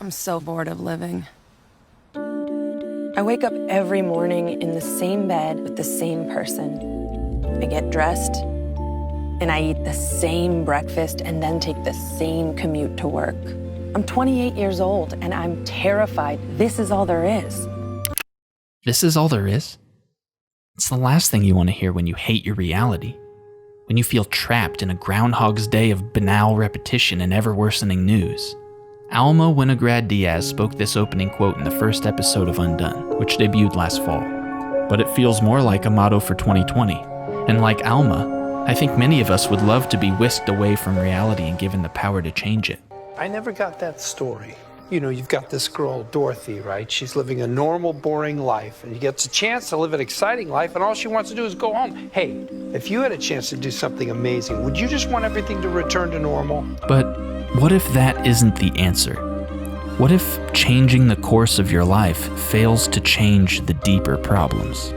I'm so bored of living. I wake up every morning in the same bed with the same person. I get dressed, and I eat the same breakfast and then take the same commute to work. I'm 28 years old, and I'm terrified. This is all there is. This is all there is? It's the last thing you want to hear when you hate your reality. When you feel trapped in a Groundhog's Day of banal repetition and ever-worsening news. Alma Winograd-Diaz spoke this opening quote in the first episode of Undone, which debuted last fall. But it feels more like a motto for 2020. And like Alma, I think many of us would love to be whisked away from reality and given the power to change it. I never got that story. You know, you've got this girl, Dorothy, right? She's living a normal, boring life, and she gets a chance to live an exciting life, and all she wants to do is go home. Hey, if you had a chance to do something amazing, would you just want everything to return to normal? But what if that isn't the answer? What if changing the course of your life fails to change the deeper problems?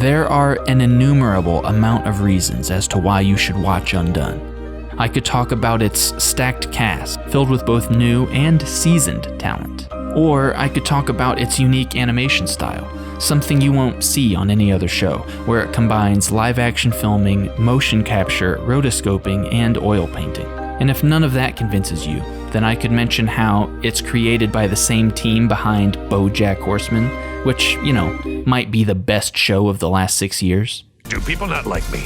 There are an innumerable amount of reasons as to why you should watch Undone. I could talk about its stacked cast, filled with both new and seasoned talent. Or I could talk about its unique animation style, something you won't see on any other show, where it combines live-action filming, motion capture, rotoscoping, and oil painting. And if none of that convinces you, then I could mention how it's created by the same team behind BoJack Horseman, which, you know, might be the best show of the last 6 years. Do people not like me?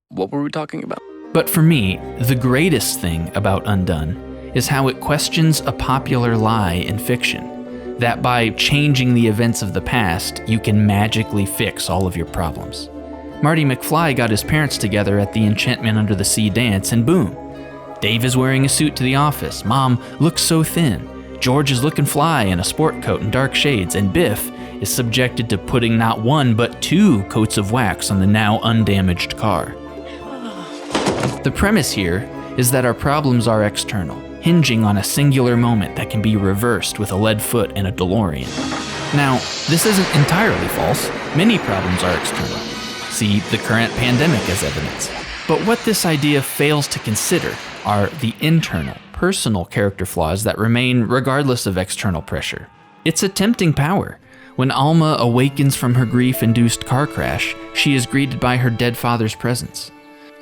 What were we talking about? But for me, the greatest thing about Undone is how it questions a popular lie in fiction, that by changing the events of the past, you can magically fix all of your problems. Marty McFly got his parents together at the Enchantment Under the Sea dance, and boom. Dave is wearing a suit to the office, Mom looks so thin, George is looking fly in a sport coat and dark shades, and Biff is subjected to putting not one but 2 coats of wax on the now undamaged car. The premise here is that our problems are external, hinging on a singular moment that can be reversed with a lead foot and a DeLorean. Now, this isn't entirely false. Many problems are external. See the current pandemic as evidence. But what this idea fails to consider are the internal, personal character flaws that remain regardless of external pressure. It's a tempting power. When Alma awakens from her grief-induced car crash, she is greeted by her dead father's presence.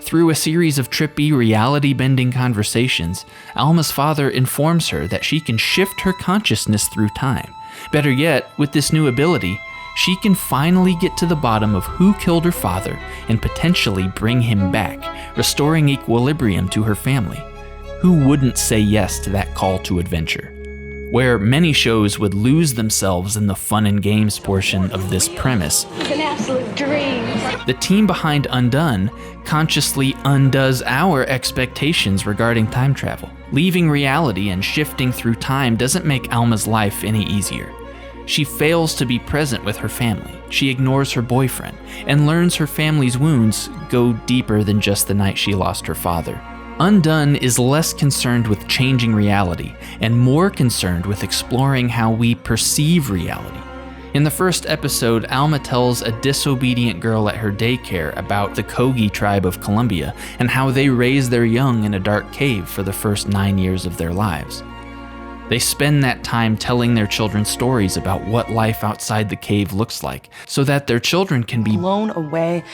Through a series of trippy, reality-bending conversations, Alma's father informs her that she can shift her consciousness through time. Better yet, with this new ability, she can finally get to the bottom of who killed her father and potentially bring him back, restoring equilibrium to her family. Who wouldn't say yes to that call to adventure? Where many shows would lose themselves in the fun and games portion of this premise, It's an absolute dream. the team behind Undone consciously undoes our expectations regarding time travel. Leaving reality and shifting through time doesn't make Alma's life any easier. She fails to be present with her family. She ignores her boyfriend and learns her family's wounds go deeper than just the night she lost her father. Undone is less concerned with changing reality and more concerned with exploring how we perceive reality. In the first episode, Alma tells a disobedient girl at her daycare about the Kogi tribe of Colombia and how they raise their young in a dark cave for the first 9 years of their lives. They spend that time telling their children stories about what life outside the cave looks like, so that their children can be Blown away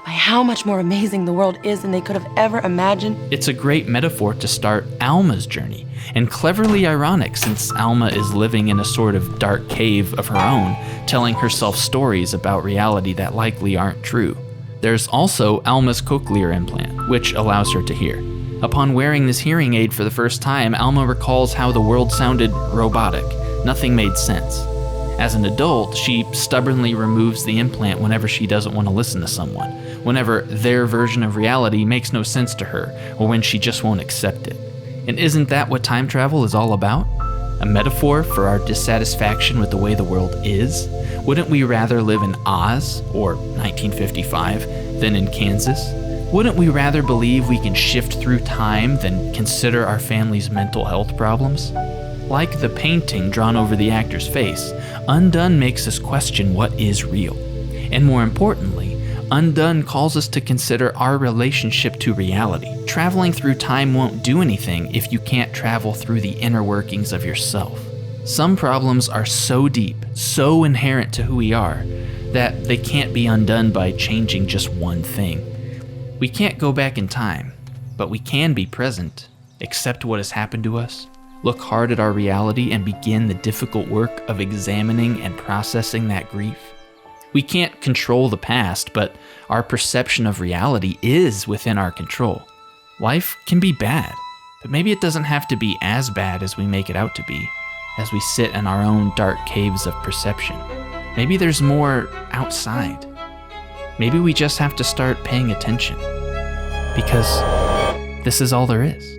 by how much more amazing the world is than they could have ever imagined. It's a great metaphor to start Alma's journey, and cleverly ironic since Alma is living in a sort of dark cave of her own, telling herself stories about reality that likely aren't true. There's also Alma's cochlear implant, which allows her to hear. Upon wearing this hearing aid for the first time, Alma recalls how the world sounded robotic. Nothing made sense. As an adult, she stubbornly removes the implant whenever she doesn't want to listen to someone, whenever their version of reality makes no sense to her, or when she just won't accept it. And isn't that what time travel is all about? A metaphor for our dissatisfaction with the way the world is? Wouldn't we rather live in Oz, or 1955, than in Kansas? Wouldn't we rather believe we can shift through time than consider our family's mental health problems? Like the painting drawn over the actor's face, Undone makes us question what is real. And more importantly, Undone calls us to consider our relationship to reality. Traveling through time won't do anything if you can't travel through the inner workings of yourself. Some problems are so deep, so inherent to who we are, that they can't be undone by changing just one thing. We can't go back in time, but we can be present, accept what has happened to us, look hard at our reality, and begin the difficult work of examining and processing that grief. We can't control the past, but our perception of reality is within our control. Life can be bad, but maybe it doesn't have to be as bad as we make it out to be, as we sit in our own dark caves of perception. Maybe there's more outside. Maybe we just have to start paying attention, because this is all there is.